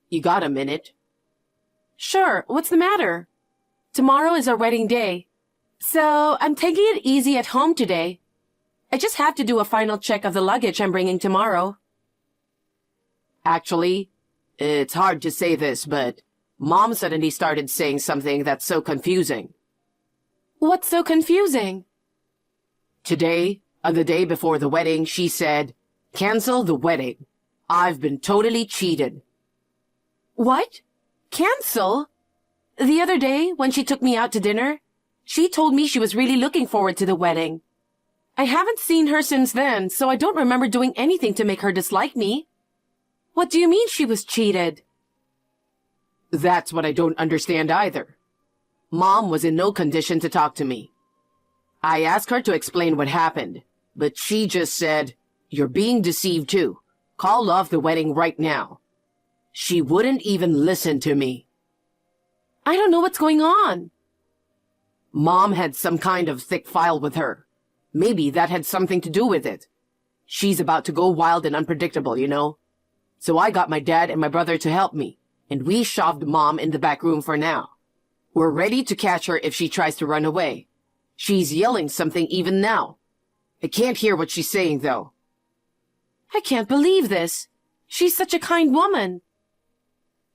You got a minute? Sure, what's the matter? Tomorrow is our wedding day, so I'm taking it easy at home today. I just have to do a final check of the luggage I'm bringing tomorrow. Actually, it's hard to say this, but Mom suddenly started saying something that's so confusing. What's so confusing? Today, on the day before the wedding, she said, "Cancel the wedding. I've been totally cheated." What? Cancel? The other day, when she took me out to dinner, she told me she was really looking forward to the wedding. I haven't seen her since then, so I don't remember doing anything to make her dislike me. What do you mean she was cheated? That's what I don't understand either. Mom was in no condition to talk to me. I asked her to explain what happened, but she just said, "You're being deceived too. Call off the wedding right now." She wouldn't even listen to me. I don't know what's going on. Mom had some kind of thick file with her. Maybe that had something to do with it. She's about to go wild and unpredictable, you know. So I got my dad and my brother to help me, and we shoved Mom in the back room for now. We're ready to catch her if she tries to run away. She's yelling something even now. I can't hear what she's saying, though. I can't believe this. She's such a kind woman.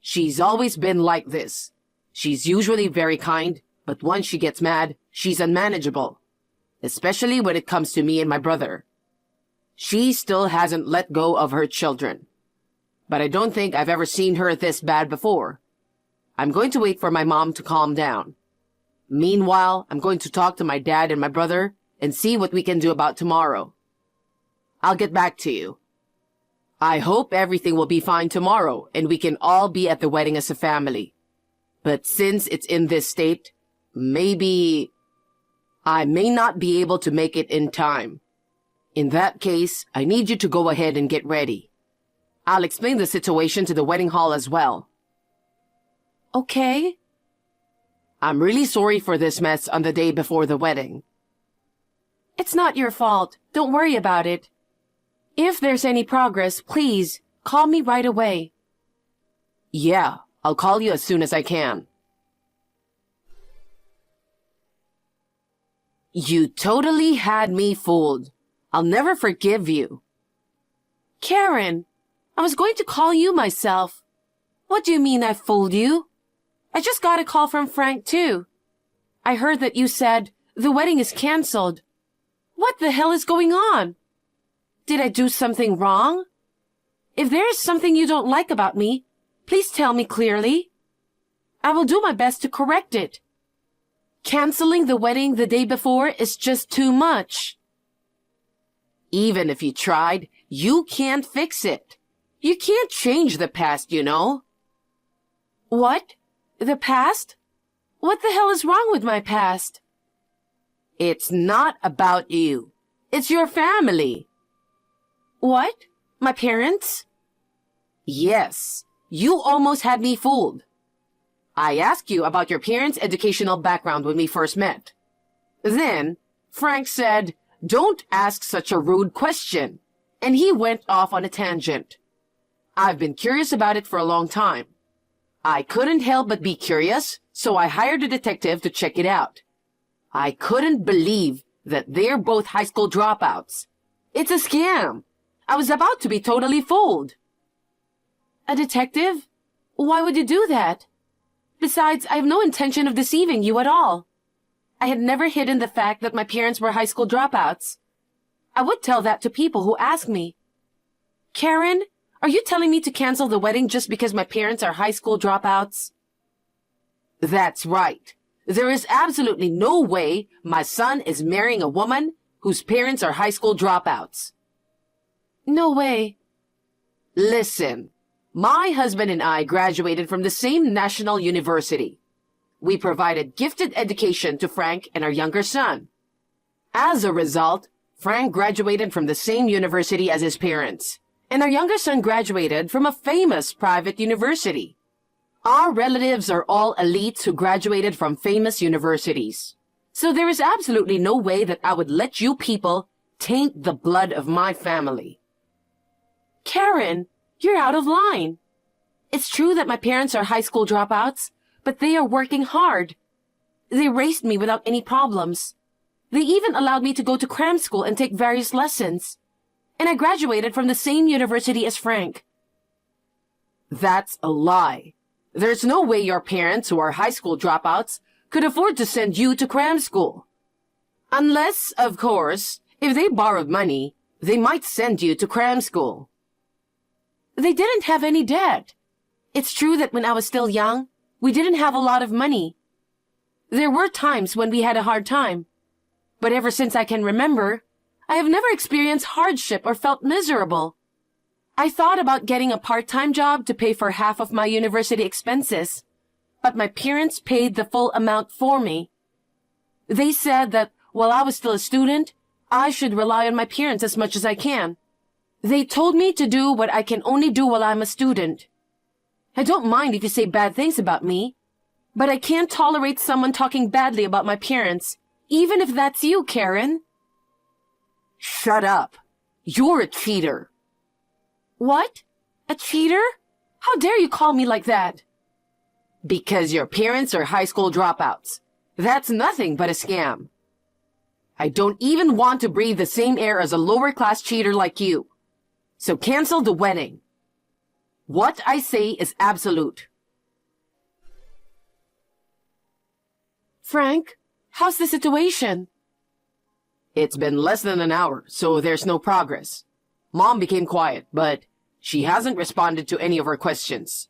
She's always been like this. She's usually very kind, but once she gets mad, she's unmanageable. Especially when it comes to me and my brother. She still hasn't let go of her children. But I don't think I've ever seen her this bad before. I'm going to wait for my mom to calm down. Meanwhile, I'm going to talk to my dad and my brother and see what we can do about tomorrow. I'll get back to you. I hope everything will be fine tomorrow and we can all be at the wedding as a family. But since it's in this state, maybe I may not be able to make it in time. In that case, I need you to go ahead and get ready. I'll explain the situation to the wedding hall as well. Okay. I'm really sorry for this mess on the day before the wedding. It's not your fault. Don't worry about it. If there's any progress, please, call me right away. Yeah, I'll call you as soon as I can. You totally had me fooled. I'll never forgive you. Karen, I was going to call you myself. What do you mean I fooled you? I just got a call from Frank, too. I heard that you said the wedding is canceled. What the hell is going on? Did I do something wrong? If there is something you don't like about me, please tell me clearly. I will do my best to correct it. Canceling the wedding the day before is just too much. Even if you tried, you can't fix it. You can't change the past, you know. What? The past? What the hell is wrong with my past? It's not about you. It's your family. What? My parents? Yes. You almost had me fooled. I asked you about your parents' educational background when we first met. Then, Frank said, "Don't ask such a rude question," and he went off on a tangent. I've been curious about it for a long time. I couldn't help but be curious, so I hired a detective to check it out. I couldn't believe that they're both high school dropouts. It's a scam. I was about to be totally fooled. A detective? Why would you do that? Besides, I have no intention of deceiving you at all. I had never hidden the fact that my parents were high school dropouts. I would tell that to people who ask me. Karen, are you telling me to cancel the wedding just because my parents are high school dropouts? That's right. There is absolutely no way my son is marrying a woman whose parents are high school dropouts. No way. Listen, my husband and I graduated from the same national university. We provided gifted education to Frank and our younger son. As a result, Frank graduated from the same university as his parents, and our younger son graduated from a famous private university. Our relatives are all elites who graduated from famous universities. So there is absolutely no way that I would let you people taint the blood of my family. Karen, you're out of line. It's true that my parents are high school dropouts, but they are working hard. They raised me without any problems. They even allowed me to go to cram school and take various lessons. And I graduated from the same university as Frank. That's a lie. There's no way your parents, who are high school dropouts, could afford to send you to cram school. Unless, of course, if they borrowed money, they might send you to cram school. They didn't have any debt. It's true that when I was still young, we didn't have a lot of money. There were times when we had a hard time. But ever since I can remember, I have never experienced hardship or felt miserable. I thought about getting a part-time job to pay for half of my university expenses, but my parents paid the full amount for me. They said that while I was still a student, I should rely on my parents as much as I can. They told me to do what I can only do while I'm a student. I don't mind if you say bad things about me, but I can't tolerate someone talking badly about my parents, even if that's you, Karen. Shut up. You're a cheater. What? A cheater? How dare you call me like that? Because your parents are high school dropouts. That's nothing but a scam. I don't even want to breathe the same air as a lower-class cheater like you. So cancel the wedding. What I say is absolute. Frank, how's the situation? It's been less than an hour, so there's no progress. Mom became quiet, but she hasn't responded to any of our questions.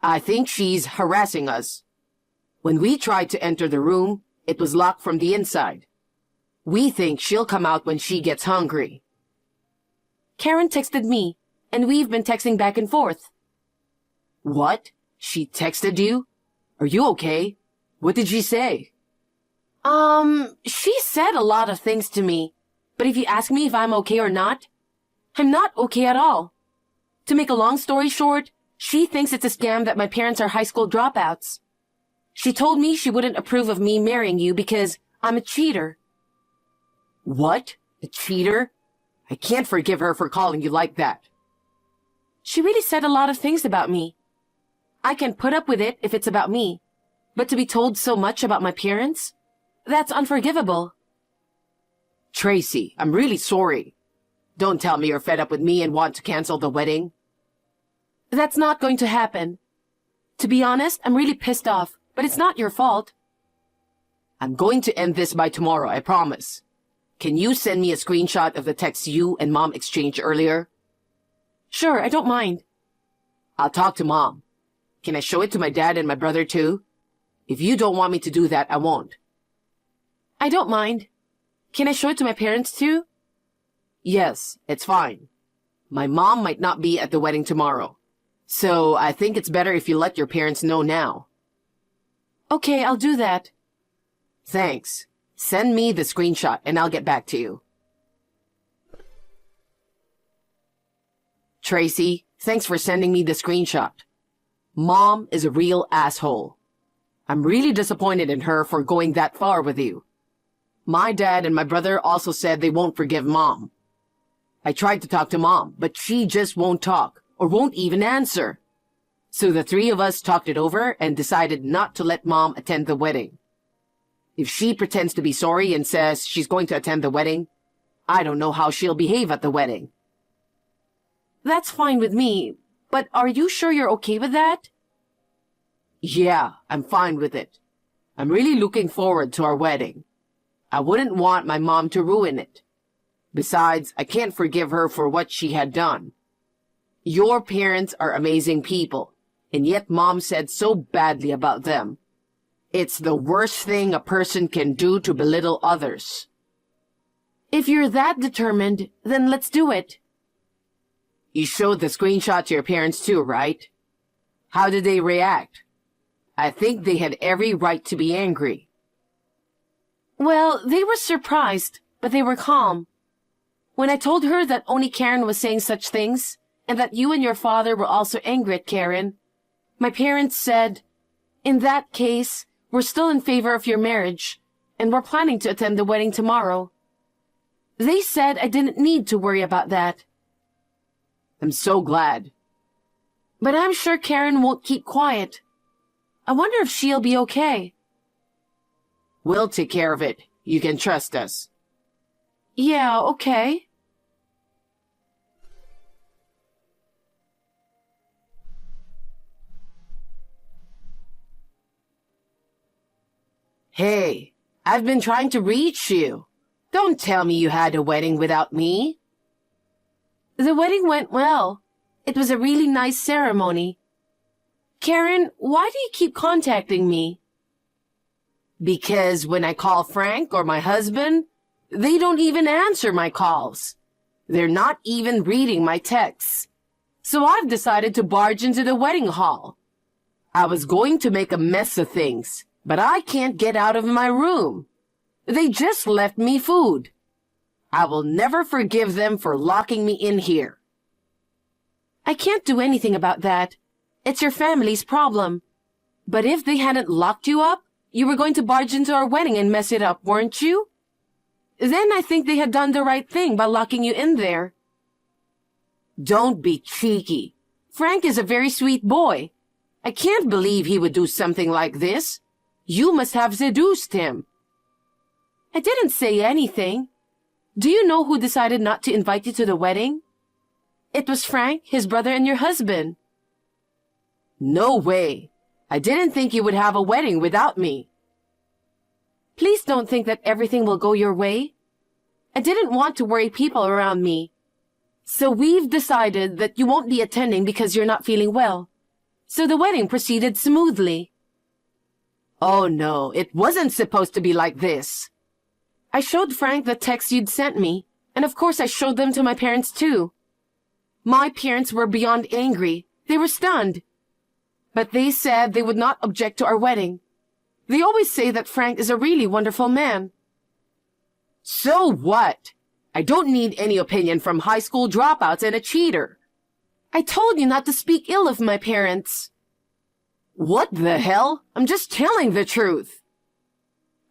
I think she's harassing us. When we tried to enter the room, it was locked from the inside. We think she'll come out when she gets hungry. Karen texted me, and we've been texting back and forth. What? She texted you? Are you okay? What did she say? She said a lot of things to me, but if you ask me if I'm okay or not, I'm not okay at all. To make a long story short, she thinks it's a scam that my parents are high school dropouts. She told me she wouldn't approve of me marrying you because I'm a cheater. What? A cheater? I can't forgive her for calling you like that. She really said a lot of things about me. I can put up with it if it's about me, but to be told so much about my parents? That's unforgivable. Tracy, I'm really sorry. Don't tell me you're fed up with me and want to cancel the wedding. That's not going to happen. To be honest, I'm really pissed off, but it's not your fault. I'm going to end this by tomorrow, I promise. Can you send me a screenshot of the text you and Mom exchanged earlier? Sure, I don't mind. I'll talk to Mom. Can I show it to my dad and my brother too? If you don't want me to do that, I won't. I don't mind. Can I show it to my parents too? Yes, it's fine. My mom might not be at the wedding tomorrow, so I think it's better if you let your parents know now. Okay, I'll do that. Thanks. Send me the screenshot and I'll get back to you. Tracy, thanks for sending me the screenshot. Mom is a real asshole. I'm really disappointed in her for going that far with you. My dad and my brother also said they won't forgive Mom. I tried to talk to Mom, but she just won't talk, or won't even answer. So the three of us talked it over and decided not to let Mom attend the wedding. If she pretends to be sorry and says she's going to attend the wedding, I don't know how she'll behave at the wedding. That's fine with me, but are you sure you're okay with that? Yeah, I'm fine with it. I'm really looking forward to our wedding. I wouldn't want my mom to ruin it. Besides, I can't forgive her for what she had done. Your parents are amazing people, and yet Mom said so badly about them. It's the worst thing a person can do to belittle others. If you're that determined, then let's do it. You showed the screenshot to your parents too, right? How did they react? I think they had every right to be angry. Well, they were surprised, but they were calm. When I told her that only Karen was saying such things, and that you and your father were also angry at Karen, my parents said, in that case, we're still in favor of your marriage, and we're planning to attend the wedding tomorrow. They said I didn't need to worry about that. I'm so glad. But I'm sure Karen won't keep quiet. I wonder if she'll be okay. We'll take care of it. You can trust us. Yeah, okay. Hey, I've been trying to reach you. Don't tell me you had a wedding without me. The wedding went well. It was a really nice ceremony. Karen, why do you keep contacting me? Because when I call Frank or my husband, they don't even answer my calls. They're not even reading my texts. So I've decided to barge into the wedding hall. I was going to make a mess of things, but I can't get out of my room. They just left me food. I will never forgive them for locking me in here. I can't do anything about that. It's your family's problem. But if they hadn't locked you up, you were going to barge into our wedding and mess it up, weren't you? Then I think they had done the right thing by locking you in there. Don't be cheeky. Frank is a very sweet boy. I can't believe he would do something like this. You must have seduced him. I didn't say anything. Do you know who decided not to invite you to the wedding? It was Frank, his brother, and your husband. No way. I didn't think you would have a wedding without me. Please don't think that everything will go your way. I didn't want to worry people around me. So we've decided that you won't be attending because you're not feeling well. So the wedding proceeded smoothly. Oh no, it wasn't supposed to be like this. I showed Frank the texts you'd sent me, and of course I showed them to my parents too. My parents were beyond angry. They were stunned. But they said they would not object to our wedding. They always say that Frank is a really wonderful man. So what? I don't need any opinion from high school dropouts and a cheater. I told you not to speak ill of my parents. What the hell? I'm just telling the truth.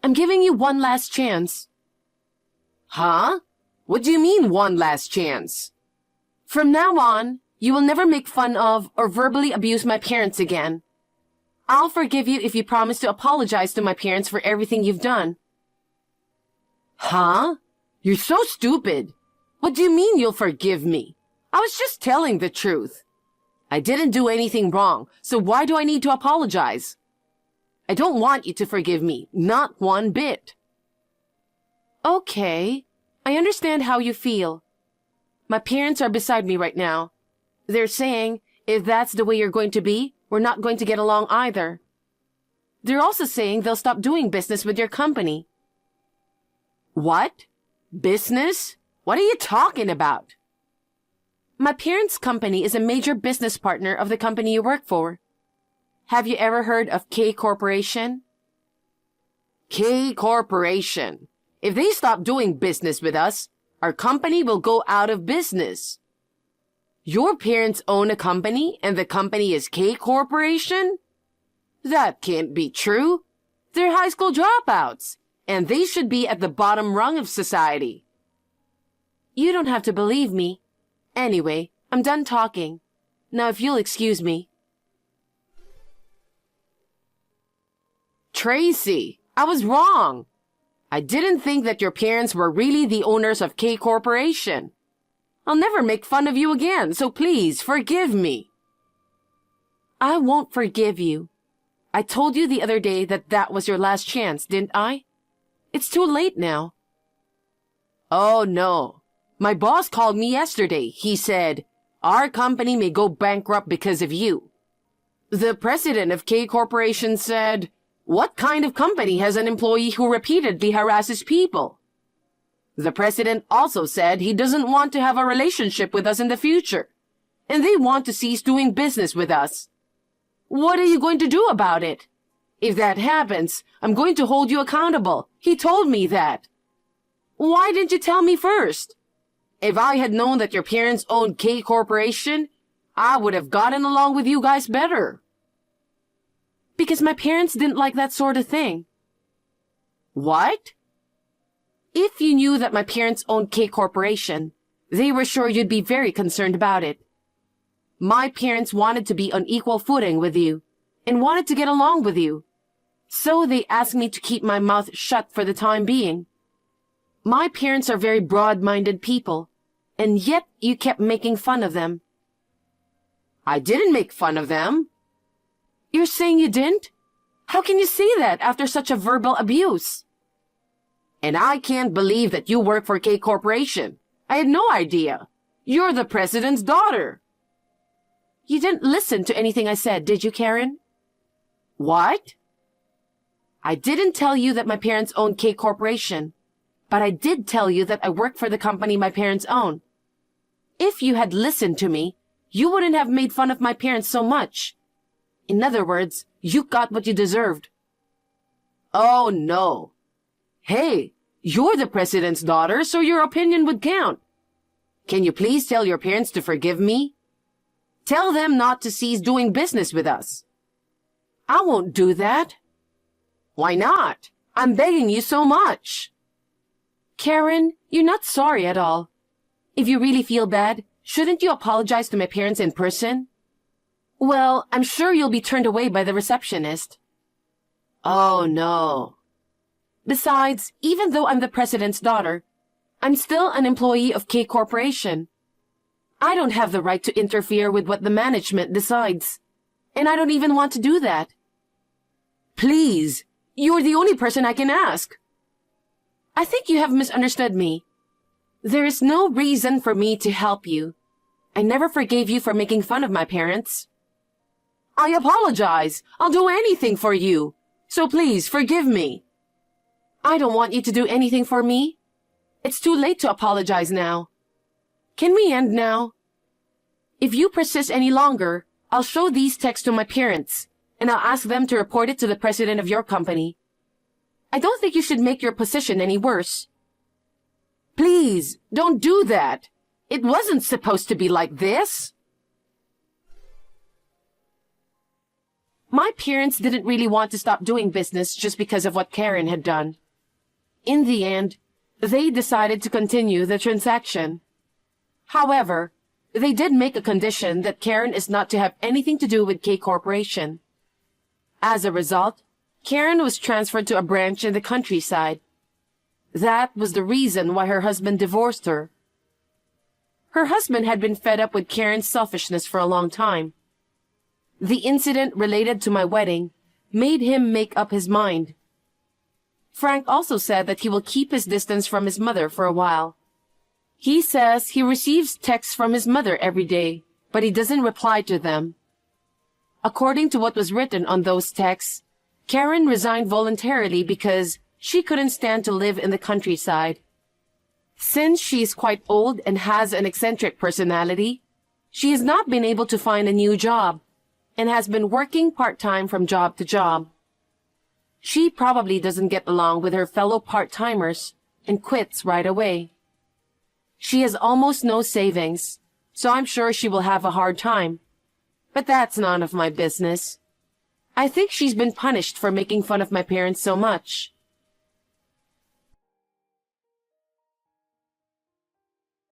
I'm giving you one last chance. Huh? What do you mean one last chance? From now on, you will never make fun of or verbally abuse my parents again. I'll forgive you if you promise to apologize to my parents for everything you've done. Huh? You're so stupid. What do you mean you'll forgive me? I was just telling the truth. I didn't do anything wrong, so why do I need to apologize? I don't want you to forgive me, not one bit. Okay, I understand how you feel. My parents are beside me right now. They're saying, if that's the way you're going to be, we're not going to get along either. They're also saying they'll stop doing business with your company. What? Business? What are you talking about? My parents' company is a major business partner of the company you work for. Have you ever heard of K Corporation? K Corporation. If they stop doing business with us, our company will go out of business. Your parents own a company and the company is K Corporation? That can't be true. They're high school dropouts, and they should be at the bottom rung of society. You don't have to believe me. Anyway, I'm done talking. Now if you'll excuse me. Tracy, I was wrong. I didn't think that your parents were really the owners of K Corporation. I'll never make fun of you again, so please forgive me. I won't forgive you. I told you the other day that that was your last chance, didn't I? It's too late now. Oh no. My boss called me yesterday. He said, our company may go bankrupt because of you. The president of K Corporation said, what kind of company has an employee who repeatedly harasses people? The president also said he doesn't want to have a relationship with us in the future, and they want to cease doing business with us. What are you going to do about it? If that happens, I'm going to hold you accountable. He told me that. Why didn't you tell me first? If I had known that your parents owned K Corporation, I would have gotten along with you guys better. Because my parents didn't like that sort of thing. What? If you knew that my parents owned K Corporation, they were sure you'd be very concerned about it. My parents wanted to be on equal footing with you and wanted to get along with you. So they asked me to keep my mouth shut for the time being. My parents are very broad-minded people, and yet you kept making fun of them. I didn't make fun of them. You're saying you didn't? How can you say that after such a verbal abuse? And I can't believe that you work for K Corporation. I had no idea. You're the president's daughter. You didn't listen to anything I said, did you, Karen? What? I didn't tell you that my parents own K Corporation, but I did tell you that I work for the company my parents own. If you had listened to me, you wouldn't have made fun of my parents so much. In other words, you got what you deserved. Oh, no. Hey, you're the president's daughter, so your opinion would count. Can you please tell your parents to forgive me? Tell them not to cease doing business with us. I won't do that. Why not? I'm begging you so much. Karen, you're not sorry at all. If you really feel bad, shouldn't you apologize to my parents in person? Well, I'm sure you'll be turned away by the receptionist. Oh, no. Besides, even though I'm the president's daughter, I'm still an employee of K Corporation. I don't have the right to interfere with what the management decides, and I don't even want to do that. Please, you're the only person I can ask. I think you have misunderstood me. There is no reason for me to help you. I never forgave you for making fun of my parents. I apologize. I'll do anything for you. So please, forgive me. I don't want you to do anything for me. It's too late to apologize now. Can we end now? If you persist any longer, I'll show these texts to my parents, and I'll ask them to report it to the president of your company. I don't think you should make your position any worse. Please, don't do that. It wasn't supposed to be like this. My parents didn't really want to stop doing business just because of what Karen had done. In the end, they decided to continue the transaction. However, they did make a condition that Karen is not to have anything to do with K Corporation. As a result, Karen was transferred to a branch in the countryside. That was the reason why her husband divorced her. Her husband had been fed up with Karen's selfishness for a long time. The incident related to my wedding made him make up his mind. Frank also said that he will keep his distance from his mother for a while. He says he receives texts from his mother every day, but he doesn't reply to them. According to what was written on those texts, Karen resigned voluntarily because she couldn't stand to live in the countryside. Since she is quite old and has an eccentric personality, she has not been able to find a new job and has been working part-time from job to job. She probably doesn't get along with her fellow part-timers and quits right away. She has almost no savings, so I'm sure she will have a hard time. But that's none of my business. I think she's been punished for making fun of my parents so much.